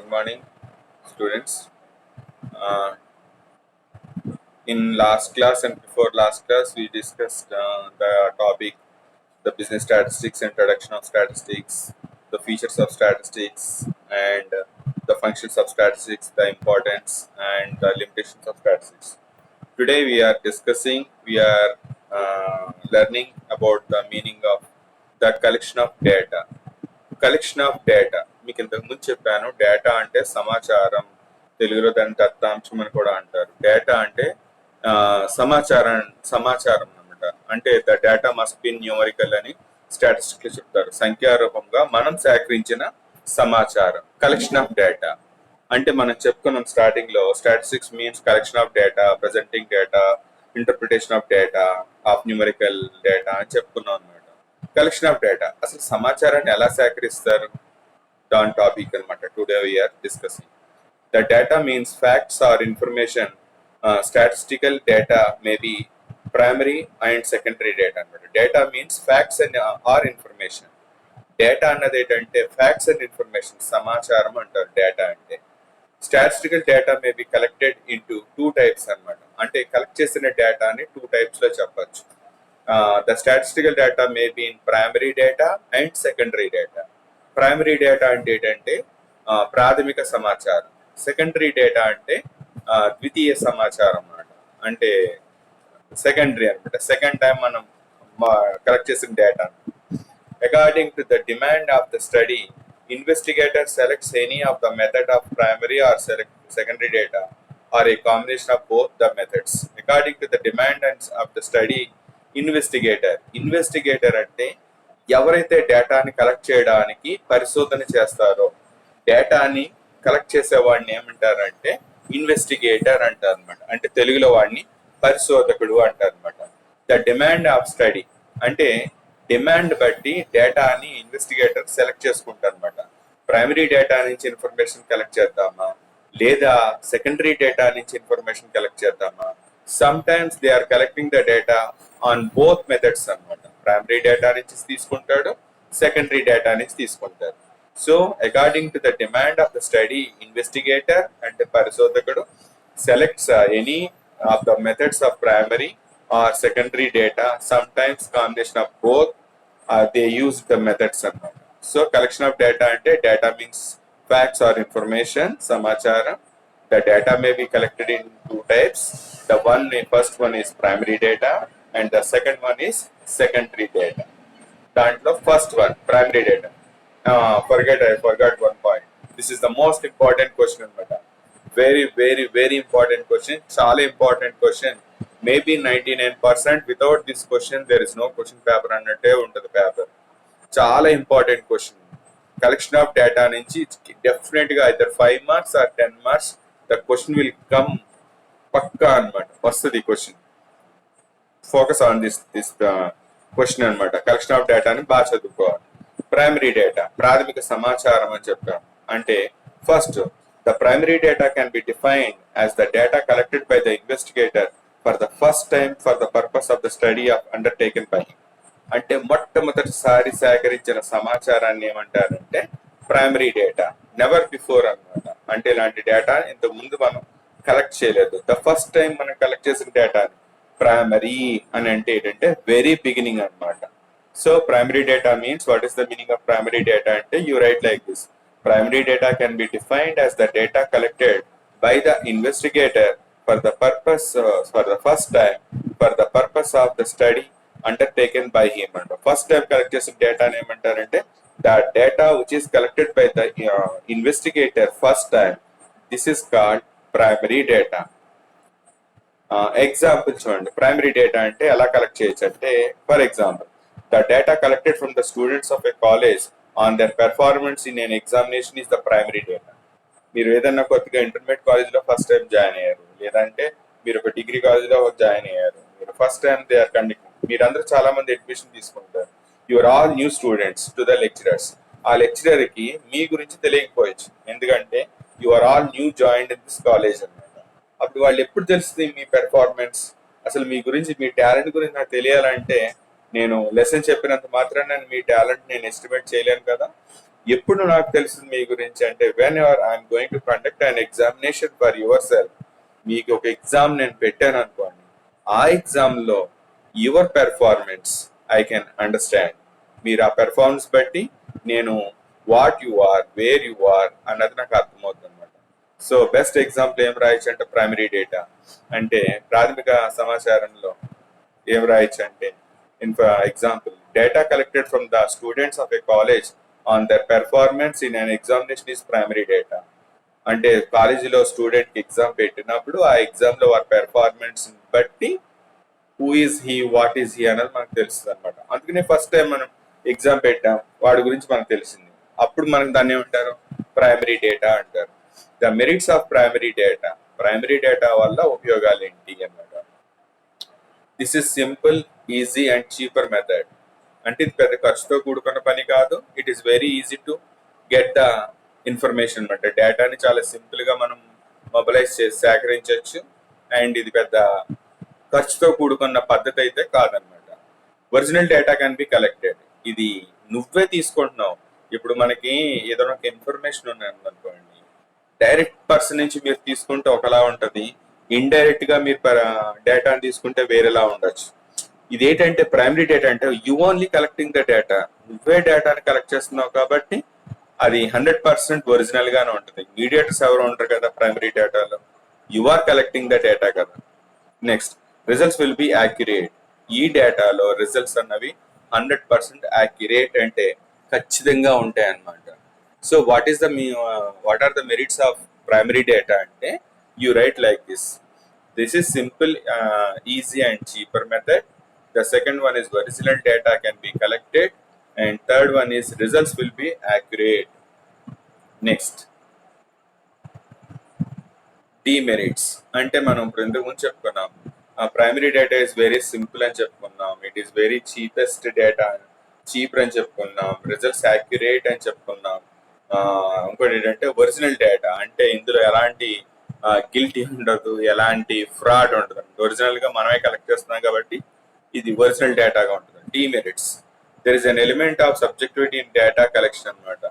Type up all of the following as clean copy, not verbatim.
Good morning, students. Uh, in last class and before last class, we discussed the topic, the business statistics, introduction of statistics, the features of statistics, and the functions of statistics, the importance and the limitations of statistics. Today, we are learning about the meaning of the collection of data. Collection of data మీకు ఇంతకు ముందు చెప్పాను. Data అంటే సమాచారం, తెలుగులో దాన్ని దత్తాంశం అని కూడా అంటారు. డేటా అంటే ఆ, సమాచారం అనమాట. అంటే the data must be numerical అని స్టాటిస్టిక్స్ చెప్తారు. సంఖ్యారూపంగా మనం సేకరించిన సమాచారం కలెక్షన్ ఆఫ్ డేటా. అంటే మనం చెప్పుకున్నాం స్టార్టింగ్ లో, statistics means collection of data, presenting data, interpretation of data, of numerical data అని చెప్పుకున్నాం అనమాట. కలెక్షన్ ఆఫ్ డేటా, అసలు సమాచారాన్ని ఎలా సేకరిస్తారు దాని టాపిక్ అనమాట. Today we are discussing the data means facts or information. Statistical data may be primary and secondary data అనమాట. Data means facts and or information. Data అన్నది ఏంటంటే ఫ్యాక్ట్స్ అండ్ ఇన్ఫర్మేషన్, సమాచారం అంటారు డేటా అంటే. Statistical data may be collected into two types అనమాట. అంటే collect చేసిన డేటాని టూ టైప్స్ లో చెప్పచ్చు. The statistical data may be in primary data and secondary data. Primary data అంటే ఏంటంటే ప్రాథమిక సమాచారం. సెకండరీ డేటా అంటే ద్వితీయ సమాచారం అన్నమాట. అంటే సెకండరీ అనమాట. సెకండ్ టైం మనం కలెక్ట్ చేసిన data. According to the demand of the study, investigator selects any of the method of primary or secondary data or a combination of both the methods. According to the demand of the study, investigator అంటే ఎవరైతే డేటాని collect చేయడానికి పరిశోధన చేస్తారో, డేటాని collect చేసేవాడిని ఏమంటారంటే investigator అంటారు అనమాట. అంటే తెలుగులో వాడిని పరిశోధకుడు అంటారు అనమాట. ద డిమాండ్ ఆఫ్ స్టడీ అంటే డిమాండ్ బట్టి డేటాని ఇన్వెస్టిగేటర్ సెలెక్ట్ చేసుకుంటారు అనమాట. ప్రైమరీ డేటా నుంచి ఇన్ఫర్మేషన్ కలెక్ట్ చేద్దామా, లేదా సెకండరీ డేటా నుంచి ఇన్ఫర్మేషన్ కలెక్ట్ చేద్దామా. Sometimes they are collecting the data on both methods అనమాట. ప్రైమరీ డేటా నుంచి తీసుకుంటాడు, సెకండరీ డేటా నుంచి తీసుకుంటారు. So according to the demand of the study, investigator అంటే పరిశోధకుడు selects any of the methods of primary or secondary data. Some times combination of both they use the methods అన్నమాట. So collection of data అంటే data means facts or information, సమాచారం. The data may be collected in two types. The first one is primary data and the second one is secondary data. దాంట్లో first one primary data. I forgot one point. This is the most important question అనమాట. Very very very important question, చాలా important question. Maybe 99% without this question there is no question paper అన్నట్టే ఉంటుంది paper. చాలా important question. Collection of data నుంచి definite గా either 5 marks or 10 marks the question will come, పక్కా అనమాట. వస్తుంది question. Focus on this question అనమాట. Collection of డేటాని బాగా చదువుకోవాలి. ప్రైమరీ డేటా ప్రాథమిక సమాచారం అని చెప్పాం. అంటే first, the primary data can be defined as the data collected by the investigator for the first time for the purpose of the study of undertaken by him. అంటే మొట్టమొదటిసారి సేకరించిన సమాచారాన్ని ఏమంటారంటే ప్రైమరీ డేటా. నెవర్ బిఫోర్ అన్నమాట. అంటే ఇలాంటి data ఇంతకు ముందు మనం కలెక్ట్ చేయలేదు. ద ఫస్ట్ టైం మనం కలెక్ట్ చేసిన డేటాని ప్రైమరీ అని అంటే ఏంటంటే వెరీ బిగినింగ్ అన్నమాట. So primary data means, what is the meaning of primary data అంటే you write like this: primary data can be defined as the data collected by the investigator for the purpose for the first time for the purpose of the study undertaken by him అంట. First time collect చేసిన డేటాని ఏమంటారంటే the data which is collected by the investigator first time, this is called primary data. Example చూడండి. Primary data అంటే ఎలా collect చేయొచ్చు అంటే, for example, the data collected from the students of a college on their performance in an examination is the primary data. మీరు ఏదైనా కొత్తగా intermediate కాలేజ్లో first time join అయ్యారు, లేదంటే మీరు ఒక డిగ్రీ కాలేజ్లో జాయిన్ అయ్యారు, మీరు first time they are conducting. మీరందరూ చాలా మంది అడ్మిషన్ తీసుకుంటారు. Your all new students to the lecturers. ఆ లెక్చరర్ కి మీ గురించి తెలియకపోవచ్చు, ఎందుకంటే your all new joined in this college అనమాట. అప్పుడు వాళ్ళు ఎప్పుడు తెలుస్తుంది మీ పెర్ఫార్మెన్స్, అసలు మీ గురించి, మీ టాలెంట్ గురించి నాకు తెలియాలంటే నేను లెసన్ చెప్పినంత మాత్రాన మీ టాలెంట్ నేను ఎస్టిమేట్ చేయలేను కదా. ఎప్పుడు నాకు తెలిసింది మీ గురించి అంటే whenever I'm going to conduct an examination for yourself. మీకు ఒక ఎగ్జామ్ నేను పెట్టాను అనుకోండి, ఆ ఎగ్జామ్ లో your performance I can understand. మీరు ఆ పెర్ఫార్మెన్స్ బట్టి నేను what you are, where you are అన్నది నాకు అర్థమవుతుంది అనమాట. సో బెస్ట్ ఎగ్జాంపుల్ ఏం రాయొచ్చు అంటే ప్రైమరీ డేటా అంటే ప్రాథమిక సమాచారంలో ఏం రాయొచ్చు అంటే example data collected from the students of a college on their performance in an examination is primary data. అంటే కాలేజీలో స్టూడెంట్ కి ఎగ్జామ్ పెట్టినప్పుడు ఆ ఎగ్జామ్ లో వారి పెర్ఫార్మెన్స్ బట్టి who is he, what is he అనేది మనకు తెలుస్తుంది అనమాట. అందుకనే ఫస్ట్ టైం మనం ఎగ్జామ్ పెట్టాం, వాడి గురించి మనకు తెలిసింది, అప్పుడు మనకు దాన్ని ఏమంటారు, ప్రైమరీ డేటా అంటారు. The merits of primary data, primary data వల్ల ఉపయోగాలు ఏంటి అన్నమాట. This is simple, easy and cheaper method. అంటే ఇది పెద్ద ఖర్చుతో కూడుకున్న పని కాదు. It is very easy to get the information అనమాట. డేటాని చాలా సింపుల్ గా మనం మొబిలైజ్ చేసి సేకరించవచ్చు. అండ్ ఇది పెద్ద ఖర్చుతో కూడుకున్న పద్ధతి అయితే కాదనమాట. Original data can B collected. ఇది నువ్వే తీసుకుంటున్నావు. ఇప్పుడు మనకి ఏదైనా ఒక ఇన్ఫర్మేషన్ ఉన్నది అనుకోండి, డైరెక్ట్ పర్సన్ నుంచి మీరు తీసుకుంటే ఒకలా ఉంటది, ఇండైరెక్ట్ గా మీరు డేటాని తీసుకుంటే వేరేలా ఉండొచ్చు. ఇదేంటంటే ప్రైమరీ డేటా అంటే you only collecting the data. నువ్వే డేటాని కలెక్ట్ చేస్తున్నావు కాబట్టి అది 100% ఒరిజినల్ గానే ఉంటుంది. మీడియేటర్స్ ఎవరు ఉంటారు కదా ప్రైమరీ డేటాలో, you are collecting the data కదా. Next, results will be accurate. ఈ డేటాలో రిజల్ట్స్ అన్నవి 100% యాక్యురేట్ అంటే ఖచ్చితంగా ఉంటాయి అన్నమాట. So what are the merits of primary data అంటే you write like this. This is simple, easy and cheaper method. The second one is original data can be collected, and third one is results will be accurate. Next, demerits అంటే మనం ఇప్పుడు ఇంతకు ముందు చెప్పుకున్నాం, primary data is very simple అని చెప్పుకున్నాం, it is very cheapest data, cheap అని చెప్పుకున్నాం, రిజల్ట్స్ యాక్యురేట్ అని చెప్పుకున్నాం. ఇంకోటి ఏంటంటే ఒరిజినల్ డేటా అంటే ఇందులో ఎలాంటి గిల్టీ ఉండదు, ఎలాంటి ఫ్రాడ్ ఉండదు. ఒరిజినల్ గా మనమే కలెక్ట్ చేస్తున్నాం కాబట్టి ఇది ఒరిజినల్ డేటాగా ఉంటుంది. Demerits, there is an element of subjectivity in data collection అనమాట.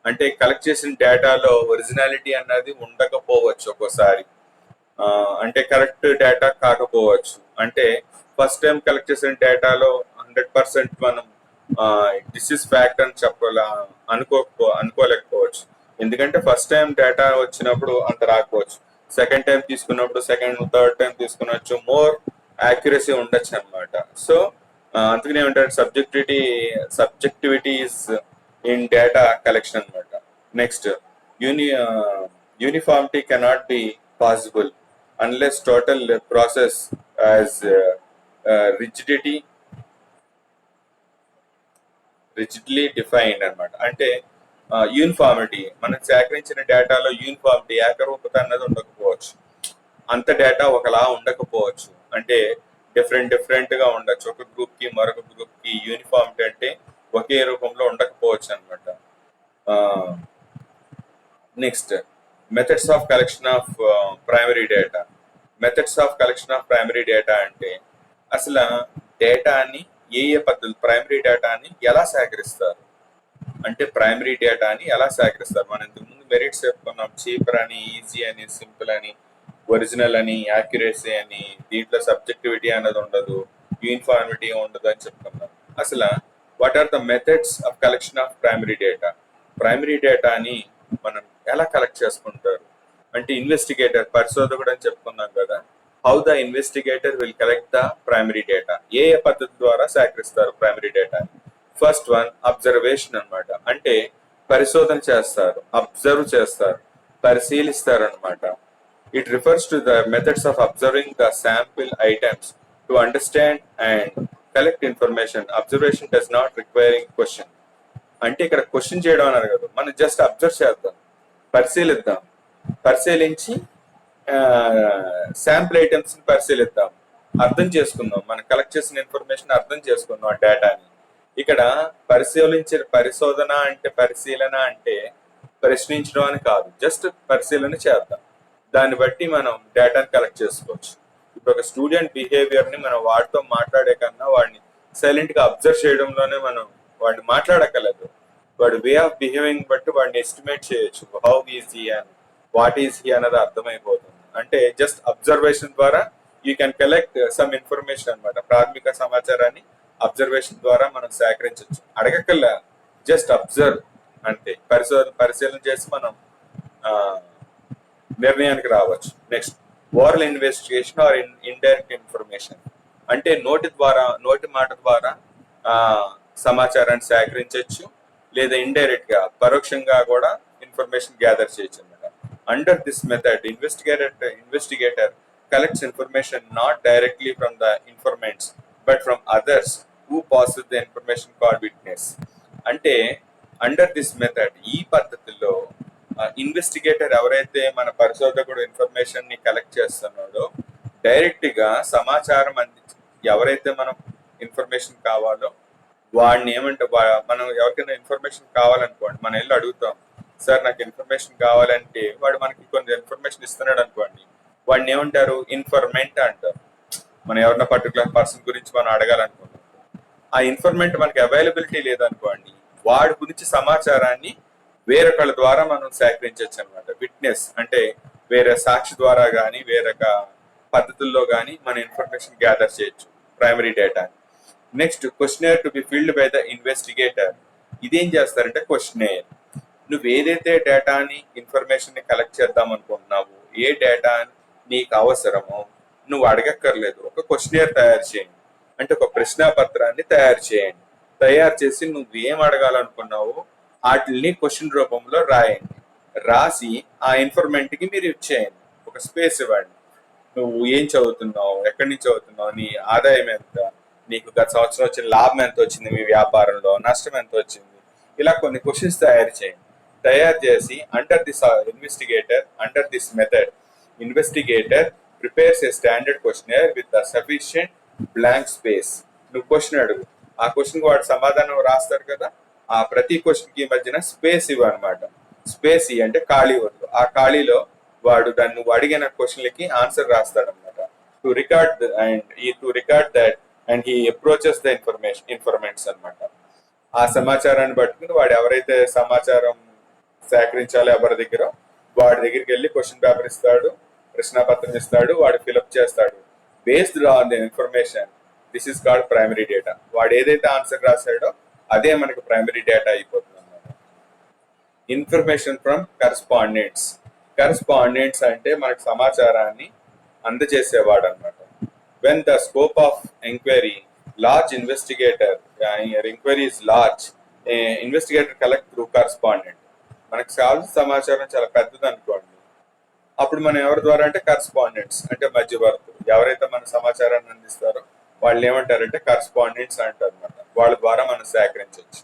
అంటే కలెక్ట్ చేసిన డేటాలో ఒరిజినాలిటీ అన్నది ఉండకపోవచ్చు ఒక్కోసారి. అంటే కరెక్ట్ డేటా కాకపోవచ్చు. అంటే ఫస్ట్ టైం కలెక్ట్ చేసిన డేటాలో 100% మనం దిస్ ఇస్ ఫ్యాక్ట్ అని అనుకోలేకపోవచ్చు. ఎందుకంటే ఫస్ట్ టైం డేటా వచ్చినప్పుడు అంత రాకపోవచ్చు, సెకండ్ టైం తీసుకున్నప్పుడు, థర్డ్ టైం తీసుకున్నచ్చు, మోర్ యాక్యురసీ ఉండొచ్చు అనమాట. సో అందుకనే ఏమంటారు, subjectivity is in data collection అనమాట. Next, uniformity cannot be possible unless total process as rigidly defined అనమాట. అంటే యూనిఫార్మిటీ, మనం సేకరించిన డేటాలో యూనిఫార్మిటీ, ఏకరూపత అన్నది ఉండకపోవచ్చు. అంత డేటా ఒకలా ఉండకపోవచ్చు. అంటే డిఫరెంట్ గా ఉండొచ్చు. ఒక గ్రూప్ కి మరొక గ్రూప్ కి యూనిఫార్మిటీ అంటే ఒకే రూపంలో ఉండకపోవచ్చు అనమాట. Next, methods of collection of primary data. Methods of collection of primary data అంటే అసలు డేటాని ఏ పద్ధతులు, ప్రైమరీ డేటాని ఎలా సేకరిస్తారు అంటే ప్రైమరీ డేటాని ఎలా సేకరిస్తారు. మనం ఇంతకు ముందు మెరిట్స్ చెప్పుకున్నాం, చీపర్ అని, ఈజీ అని, సింపుల్ అని, ఒరిజినల్ అని, యాక్యురసీ అని, దీంట్లో సబ్జెక్టివిటీ అనేది ఉండదు, యూనిఫార్మిటీ ఉండదు అని చెప్పుకున్నాం. అసలు what are the methods of collection of primary data. Primary డేటాని మనం ఎలా కలెక్ట్ చేసుకుంటారు అంటే ఇన్వెస్టిగేటర్, పరిశోధకుడు అని చెప్పుకున్నాం కదా. How the investigator will collect the primary data. ఏ పద్ధతి ద్వారా సేకరిస్తారు primary data. First one, observation అనమాట. అంటే పరిశోధన చేస్తారు, అబ్జర్వ్ చేస్తారు, పరిశీలిస్తారు అనమాట. It refers to the methods of observing the sample items to understand and collect information. Observation does not requiring question. అంటే ఇక్కడ క్వశ్చన్ చేయడం అన్నారు కదా, మనం జస్ట్ అబ్జర్వ్ చేద్దాం, పరిశీలిద్దాం, పరిశీలించి శాంపుల్ ఐటమ్స్ ని పరిశీలిద్దాం, అర్థం చేసుకుందాం, మనం కలెక్ట్ చేసిన ఇన్ఫర్మేషన్ అర్థం చేసుకుందాం ఆ డేటాని. ఇక్కడ పరిశీలించిన పరిశోధన అంటే, పరిశీలన అంటే ప్రశ్నించడం అని కాదు, జస్ట్ పరిశీలన చేద్దాం, దాన్ని బట్టి మనం డేటాని కలెక్ట్ చేసుకోవచ్చు. ఇప్పుడు ఒక స్టూడెంట్ బిహేవియర్ ని మనం వాడితో మాట్లాడే కన్నా వాడిని సైలెంట్ గా అబ్జర్వ్ చేయడంలోనే మనం వాడిని మాట్లాడక్కర్లేదు, వాడి వే ఆఫ్ బిహేవింగ్ బట్టి వాడిని ఎస్టిమేట్ చేయొచ్చు, హౌ ఈజ్ హీ అని, వాట్ ఈజ్ హీ అన్నది అర్థమైపోతుంది. అంటే జస్ట్ అబ్జర్వేషన్ ద్వారా you can collect some information అన్నమాట. ప్రాథమిక సమాచారాన్ని అబ్జర్వేషన్ ద్వారా మనం సేకరించవచ్చు, అడగక్కల్లా, జస్ట్ అబ్జర్వ్ అంతే. పరిశీలన చేసి మనం ఆ, నిర్ణయానికి రావచ్చు. Next, oral investigation or indirect information, అంటే నోటి మాట ద్వారా ఆ, సమాచారాన్ని సేకరించవచ్చు, లేదా ఇండైరెక్ట్ గా పరోక్షంగా కూడా ఇన్ఫర్మేషన్ గ్యాదర్ చేయొచ్చు అనమాట. Under this method investigator collects information not directly from the informants but from others who possess the information called witness. అంటే అండర్ దిస్ మెథడ్, ఈ పద్ధతిలో ఇన్వెస్టిగేటర్ ఎవరైతే మన పరిశోధకుడు ఇన్ఫర్మేషన్ ని కలెక్ట్ చేస్తున్నాడో డైరెక్ట్ గా సమాచారం ఎవరైతే మనం ఇన్ఫర్మేషన్ కావాలో వాడిని మనం ఎవరికైనా ఇన్ఫర్మేషన్ కావాలనుకోండి, మనం వెళ్ళి అడుగుతాం, సార్ నాకు ఇన్ఫర్మేషన్ కావాలంటే వాడు మనకి కొంత ఇన్ఫర్మేషన్ ఇస్తున్నాడు అనుకోండి, వాడిని ఏమంటారు, ఇన్ఫర్మెంట్ అంటారు. మనం ఎవరైనా పర్టికులర్ పర్సన్ గురించి మనం అడగాలనుకుంటాం, ఆ ఇన్ఫర్మెంట్ మనకి అవైలబిలిటీ లేదనుకోండి, వాడి గురించి సమాచారాన్ని వేరొకళ్ళ ద్వారా మనం సేకరించవచ్చు అనమాట. విట్నెస్ అంటే వేరే సాక్షి ద్వారా కానీ వేరొక పద్ధతుల్లో కానీ మన ఇన్ఫర్మేషన్ గ్యాదర్ చేయొచ్చు, primary data. Next, questionnaire to be filled by the investigator. ఇదేం చేస్తారంటే క్వశ్చనర్, నువ్వు ఏదైతే డేటాని ఇన్ఫర్మేషన్ ని కలెక్ట్ చేద్దాం అనుకుంటున్నావు, ఏ డేటా నీకు అవసరమో నువ్వు అడగక్కర్లేదు, ఒక క్వశ్చనర్ తయారు చేయండి, అంటే ఒక ప్రశ్న పత్రాన్ని తయారు చేయండి. తయారు చేసి నువ్వు ఏం అడగాలనుకున్నావో వాటిని క్వశ్చన్ రూపంలో రాయండి. రాసి ఆ ఇన్ఫర్మెంట్ కి మీరు ఇచ్చేయండి, ఒక స్పేస్ ఇవ్వండి. నువ్వు ఏం చదువుతున్నావు, ఎక్కడి నుంచి చదువుతున్నావు, నీ ఆదాయం ఎంత, నీకు గత సంవత్సరం వచ్చిన లాభం ఎంత వచ్చింది, మీ వ్యాపారంలో నష్టం ఎంత వచ్చింది, ఇలా కొన్ని క్వశ్చన్స్ తయారు చేయండి. తయారు చేసి under this method investigator prepares A standard questionnaire with the sufficient blank space. నువ్వు క్వశ్చన్ అడుగు, ఆ క్వశ్చన్ వాడు సమాధానం రాస్తారు కదా, ఆ ప్రతి క్వశ్చన్ కి మధ్యన స్పేస్ ఇవ్వనమాట. స్పేస్ అంటే ఖాళీ వద్దు, ఆ ఖాళీలో వాడు దాన్ని నువ్వు అడిగిన క్వశ్చన్లకి ఆన్సర్ రాస్తాడు అనమాట. To record that and he approaches the informants అనమాట. ఆ సమాచారాన్ని పట్టుకుని వాడు ఎవరైతే సమాచారం సేకరించాలో ఎవరి దగ్గర, వాడి దగ్గరికి వెళ్ళి క్వశ్చన్ పేపర్ ఇస్తాడు, ప్రశ్నాపత్రం ఇస్తాడు, వాడు ఫిలప్ చేస్తాడు. Based on the information this is called primary data. వాడు ఏదైతే ఆన్సర్ రాశాడో అదే మనకి ప్రైమరీ డేటా అయిపోతుంది అన్నమాట. ఇన్ఫర్మేషన్ ఫ్రమ్ కరెస్పాండెంట్స్ అంటే మనకు సమాచారాన్ని అందజేసేవాడు అనమాట. When the scope of enquiry large enquiry is large, investigator collect through correspondent. మనకు కావాల్సిన సమాచారం చాలా పెద్దది అనుకోండి, అప్పుడు మనం ఎవరి ద్వారా అంటే కరెస్పాండెంట్స్, అంటే మధ్యవర్తులు ఎవరైతే మన సమాచారాన్ని అందిస్తారో వాళ్ళు ఏమంటారంటే కరెస్పాండెంట్స్ అంటారు అనమాట. వాళ్ళ ద్వారా మనం సేకరించవచ్చు.